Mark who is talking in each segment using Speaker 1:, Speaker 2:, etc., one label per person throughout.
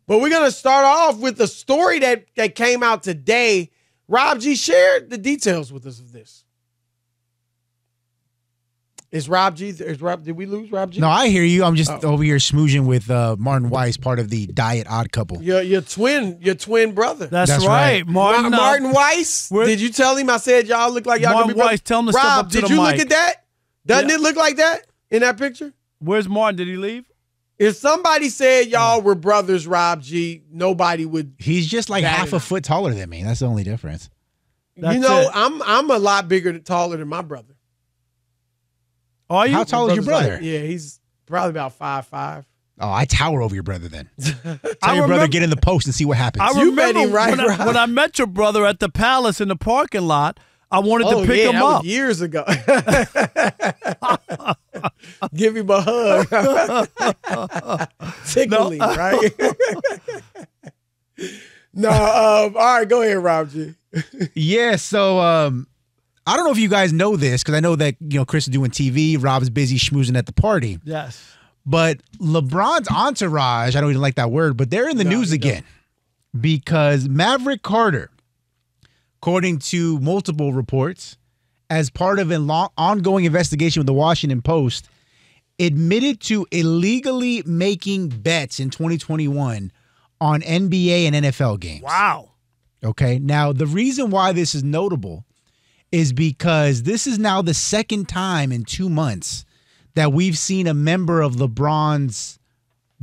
Speaker 1: But we're going to start off with the story that came out today. Rob G, shared the details with us of this. Is Rob G? Did we lose Rob G?
Speaker 2: No, I hear you. I'm just over here smoozing with Martin Weiss, part of the Diet Odd Couple.
Speaker 1: Your twin brother.
Speaker 3: That's right.
Speaker 1: Martin Weiss. Did you tell him? I said y'all look like y'all
Speaker 3: Martin
Speaker 1: could be
Speaker 3: Weiss, tell him to step
Speaker 1: Rob,
Speaker 3: up to the
Speaker 1: did you look
Speaker 3: mic.
Speaker 1: at that? Doesn't it look like that in that picture?
Speaker 3: Where's Martin? Did he leave?
Speaker 1: If somebody said y'all were brothers, Rob G, nobody would.
Speaker 2: He's just like half a foot taller than me. That's the only difference.
Speaker 1: I'm a lot taller than my brother.
Speaker 3: Are you?
Speaker 2: How tall is your brother?
Speaker 1: He's probably about 5'5".
Speaker 2: Oh, I tower over your brother then. Tell your brother, get in the post and see what happens.
Speaker 3: I remember when I met your brother at the Palace in the parking lot, I wanted to pick him up.
Speaker 1: Was years ago. Give him a hug. Tickling, right? No, all right, go ahead, Rob G.
Speaker 2: Yeah, so I don't know if you guys know this, because I know that Chris is doing TV, Rob's busy schmoozing at the party.
Speaker 3: Yes.
Speaker 2: But LeBron's entourage, I don't even like that word, but they're in the news again because Maverick Carter, according to multiple reports, as part of an ongoing investigation with the Washington Post, admitted to illegally making bets in 2021 on NBA and NFL games.
Speaker 3: Wow.
Speaker 2: Okay. Now, the reason why this is notable is because this is now the second time in 2 months that we've seen a member of LeBron's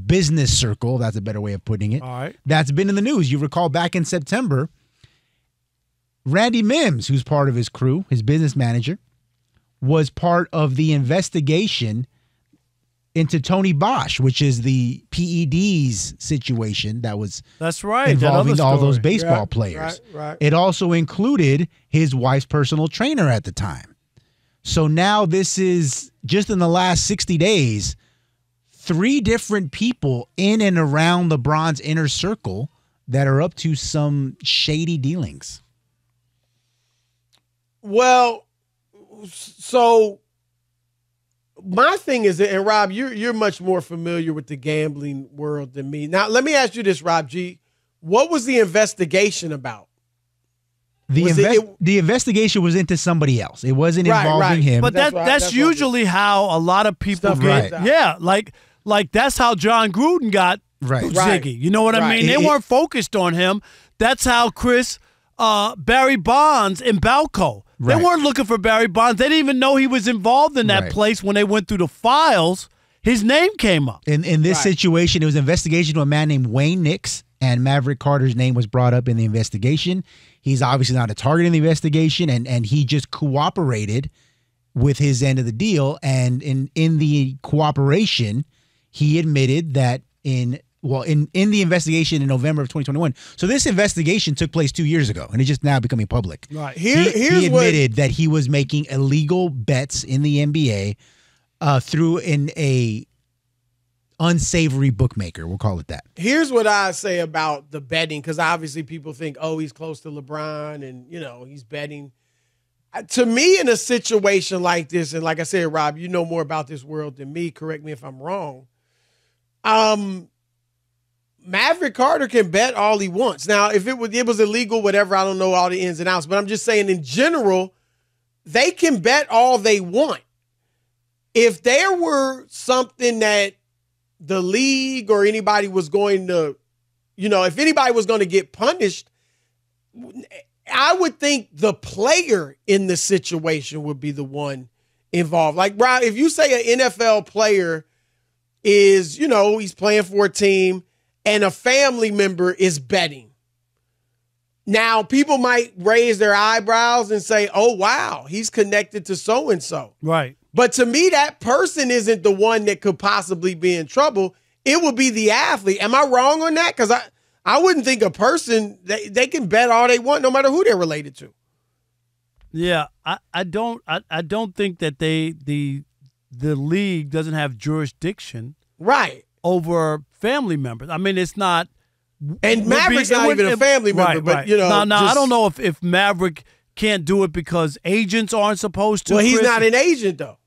Speaker 2: business circle, that's a better way of putting it,
Speaker 3: all right,
Speaker 2: that's been in the news. You recall back in September, Randy Mims, who's part of his crew, his business manager, was part of the investigation into Tony Bosch, which is the PEDs situation that was involving all those baseball players.
Speaker 1: Right.
Speaker 2: It also included his wife's personal trainer at the time. So now this is, just in the last 60 days, 3 different people in and around LeBron's inner circle that are up to some shady dealings.
Speaker 1: Well, so my thing is, and Rob, you're much more familiar with the gambling world than me. Now, let me ask you this, Rob G. What was the investigation about?
Speaker 2: The investigation was into somebody else. It wasn't involving him.
Speaker 3: But that's usually how a lot of people get. Right. Yeah, like that's how John Gruden got Ziggy. You know what I mean? They weren't focused on him. That's how Barry Bonds in Balco. They weren't looking for Barry Bonds. They didn't even know he was involved in that place when they went through the files. His name came up.
Speaker 2: In this situation, it was an investigation to a man named Wayne Nix, and Maverick Carter's name was brought up in the investigation. He's obviously not a target in the investigation, and he just cooperated with his end of the deal. And in the cooperation, he admitted that in the investigation in November of 2021. So this investigation took place 2 years ago, and it's just now becoming public.
Speaker 1: Right.
Speaker 2: He admitted that he was making illegal bets in the NBA through a unsavory bookmaker. We'll call it that.
Speaker 1: Here's what I say about the betting, because obviously people think, oh, he's close to LeBron and, he's betting. To me, in a situation like this, and like I said, Rob, you know more about this world than me. Correct me if I'm wrong. Maverick Carter can bet all he wants. Now, if it was illegal, whatever, I don't know all the ins and outs, but I'm just saying in general, they can bet all they want. If there were something that the league or anybody was going to, if anybody was going to get punished, I would think the player in the situation would be the one involved. Like, Rob, if you say an NFL player is, he's playing for a team and a family member is betting. Now, people might raise their eyebrows and say, oh, wow, he's connected to so-and-so.
Speaker 3: Right.
Speaker 1: But to me, that person isn't the one that could possibly be in trouble. It would be the athlete. Am I wrong on that? Because I wouldn't think a person, they can bet all they want no matter who they're related to.
Speaker 3: Yeah, I don't think that the league doesn't have jurisdiction over family members. I mean, it's not.
Speaker 1: And Maverick's not even a family member, but
Speaker 3: I don't know if Maverick can't do it because agents aren't supposed to.
Speaker 1: Well, he's not an agent though.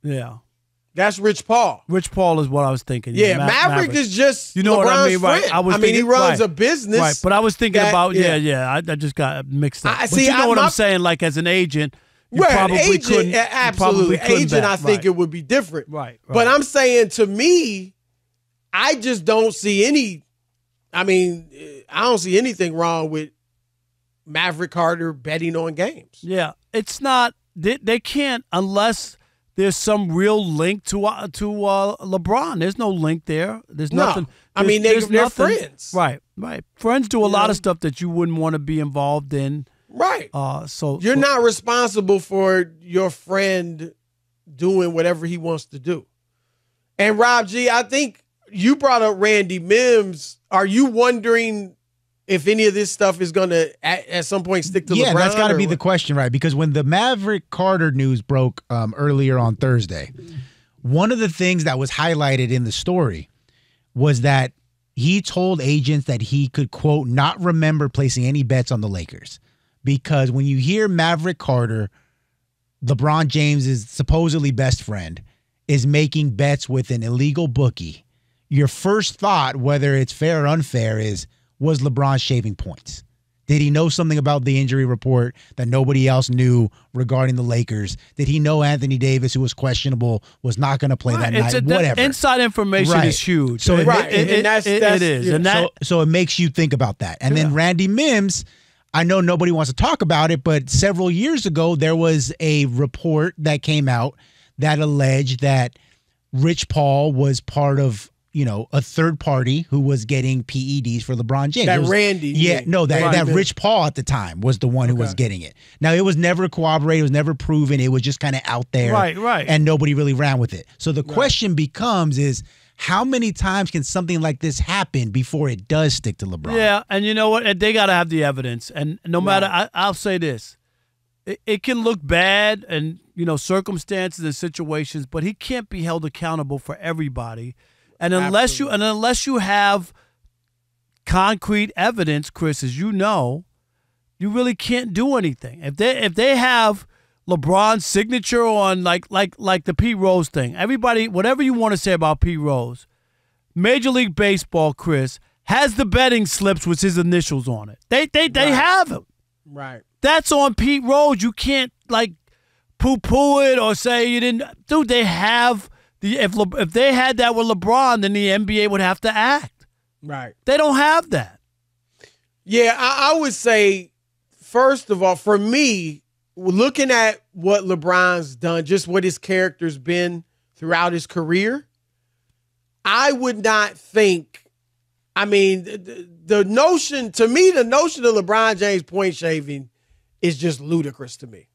Speaker 3: Yeah.
Speaker 1: That's Rich Paul.
Speaker 3: Rich Paul is what I was thinking.
Speaker 1: Yeah, Maverick is just
Speaker 3: you know
Speaker 1: LeBron's
Speaker 3: what I mean, right?
Speaker 1: Friend. He runs a business.
Speaker 3: Right, but I was thinking about, I just got mixed up. But you know what I'm saying? Like, as an agent, you probably couldn't.
Speaker 1: Absolutely. Agent, I think it would be different.
Speaker 3: Right.
Speaker 1: But I'm saying, to me, I just don't see I don't see anything wrong with Maverick Carter betting on games.
Speaker 3: Yeah, it's not. They can't unless there's some real link to LeBron. There's no link there. There's nothing.
Speaker 1: They're friends.
Speaker 3: Right. Friends do a lot of stuff that you wouldn't want to be involved in.
Speaker 1: Right.
Speaker 3: So
Speaker 1: you're not responsible for your friend doing whatever he wants to do. And Rob G, I think you brought up Randy Mims. Are you wondering if any of this stuff is going to at some point stick to LeBron?
Speaker 2: Yeah, that's got to be the question, right? Because when the Maverick Carter news broke earlier on Thursday, one of the things that was highlighted in the story was that he told agents that he could, quote, not remember placing any bets on the Lakers. Because when you hear Maverick Carter, LeBron James' supposedly best friend, is making bets with an illegal bookie, your first thought, whether it's fair or unfair, was LeBron shaving points? Did he know something about the injury report that nobody else knew regarding the Lakers? Did he know Anthony Davis, who was questionable, was not going to play that night? Whatever.
Speaker 3: Inside information is huge.
Speaker 1: So it is.
Speaker 2: So it makes you think about that. And then Randy Mims, I know nobody wants to talk about it, but several years ago, there was a report that came out that alleged that Rich Paul was part of, a third party who was getting PEDs for LeBron James. That Rich Paul at the time was the one who was getting it. Now, it was never corroborated. It was never proven. It was just kind of out there.
Speaker 3: Right.
Speaker 2: And nobody really ran with it. So the question becomes how many times can something like this happen before it does stick to LeBron?
Speaker 3: Yeah, and you know what? They got to have the evidence. And no matter, I'll say this. It can look bad and, circumstances and situations, but he can't be held accountable for everybody. And unless you have concrete evidence, Chris, as you know, you really can't do anything. If they have LeBron's signature on like the Pete Rose thing, everybody, whatever you want to say about Pete Rose, Major League Baseball, Chris, has the betting slips with his initials on it. They have them.
Speaker 1: Right.
Speaker 3: That's on Pete Rose. You can't poo-poo it or say you didn't. Dude, they have. If they had that with LeBron, then the NBA would have to act.
Speaker 1: Right.
Speaker 3: They don't have that.
Speaker 1: Yeah, I would say, first of all, for me, looking at what LeBron's done, just what his character's been throughout his career, I would not think, the notion of LeBron James point shaving is just ludicrous to me.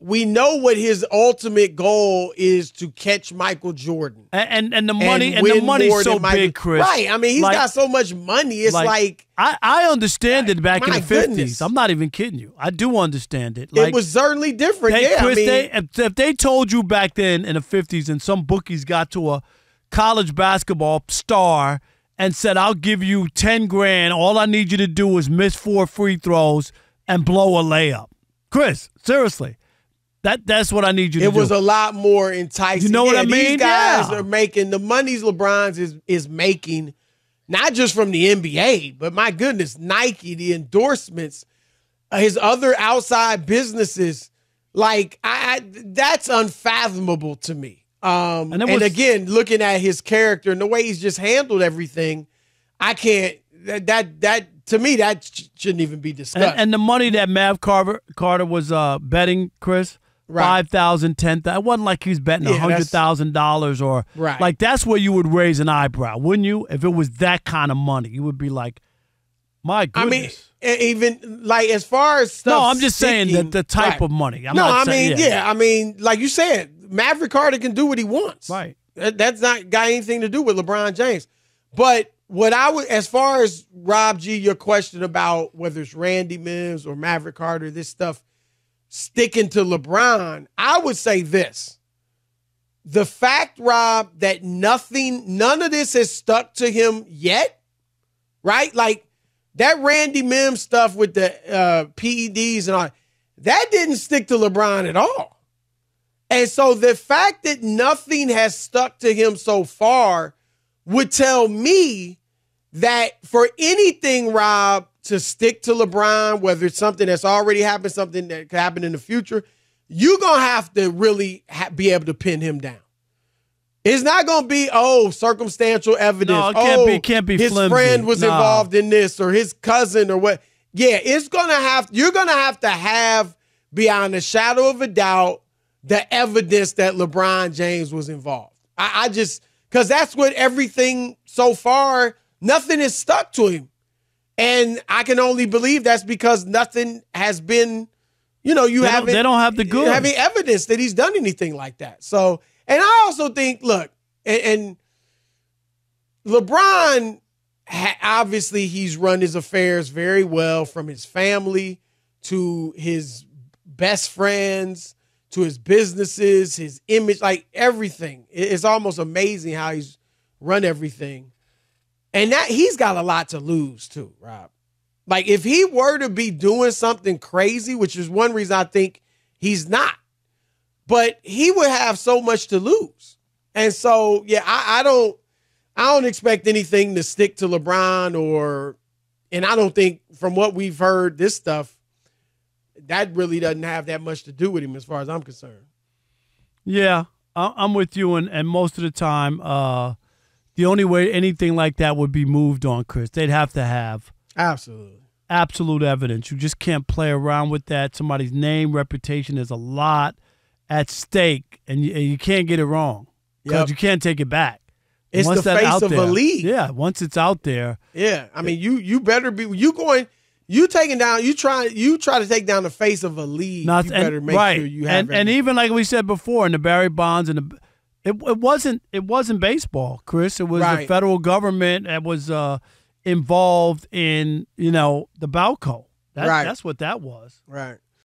Speaker 1: We know what his ultimate goal is, to catch Michael Jordan.
Speaker 3: And the money's so big, Chris.
Speaker 1: Right. He's got so much money. It's
Speaker 3: I understand it back in the 50s.
Speaker 1: Goodness.
Speaker 3: I'm not even kidding you. I do understand it.
Speaker 1: It was certainly different.
Speaker 3: Chris, if they told you back then in the 50s and some bookies got to a college basketball star and said, I'll give you 10 grand. All I need you to do is miss 4 free throws and blow a layup. Chris, seriously. That's what I need you to do.
Speaker 1: It was a lot more enticing.
Speaker 3: You know what I mean?
Speaker 1: These guys are making the monies LeBron's is making, not just from the NBA, but my goodness, Nike, the endorsements, his other outside businesses. That's unfathomable to me. And again, looking at his character and the way he's just handled everything, I can't. That to me, that shouldn't even be discussed.
Speaker 3: And the money that Mav Carter was betting, Chris. Right. $5,000, $10,000. It wasn't like he was betting $100,000 or that's where you would raise an eyebrow, wouldn't you? If it was that kind of money, you would be like, my goodness.
Speaker 1: Even as far as stuff.
Speaker 3: No, I'm just saying that the type of money.
Speaker 1: Like you said, Maverick Carter can do what he wants.
Speaker 3: Right.
Speaker 1: That's not got anything to do with LeBron James. But as far as Rob G, your question about whether it's Randy Mims or Maverick Carter, this stuff sticking to LeBron, I would say this. The fact, Rob, that none of this has stuck to him yet, right? That Randy Mims stuff with the PEDs and all, that didn't stick to LeBron at all. And so the fact that nothing has stuck to him so far would tell me that for anything, Rob, to stick to LeBron, whether it's something that's already happened, something that could happen in the future, you're going to have to really be able to pin him down. It's not going to be, circumstantial evidence.
Speaker 3: No, it can't be
Speaker 1: his
Speaker 3: flimsy.
Speaker 1: Friend was involved in this, or his cousin, or what. Yeah, you're going to have beyond a shadow of a doubt the evidence that LeBron James was involved. Because that's what everything so far, nothing is stuck to him. And I can only believe that's because nothing has been, they don't
Speaker 3: have the goods.
Speaker 1: Having evidence that he's done anything like that. So, and I also think, look, and LeBron, obviously he's run his affairs very well, from his family to his best friends to his businesses, his image, like everything. It's almost amazing how he's run everything. And that he's got a lot to lose too, Rob. Like if he were to be doing something crazy, which is one reason I think he's not, but he would have so much to lose. And so, yeah, I don't expect anything to stick to LeBron, and I don't think, from what we've heard, this stuff, that really doesn't have that much to do with him as far as I'm concerned.
Speaker 3: Yeah, I'm with you. And most of the time, the only way anything like that would be moved on, Chris, they'd have to have absolute evidence. You just can't play around with that. Somebody's name, reputation, there's a lot at stake, and you can't get it wrong because you can't take it back.
Speaker 1: It's once the face of a league.
Speaker 3: Yeah, once it's out there.
Speaker 1: Yeah, I mean, you better be you try to take down the face of a league. You better make sure you have
Speaker 3: and even like we said before, in the Barry Bonds and it wasn't baseball, Chris. It was the federal government that was involved in the Balco. That's what that was.
Speaker 1: Right.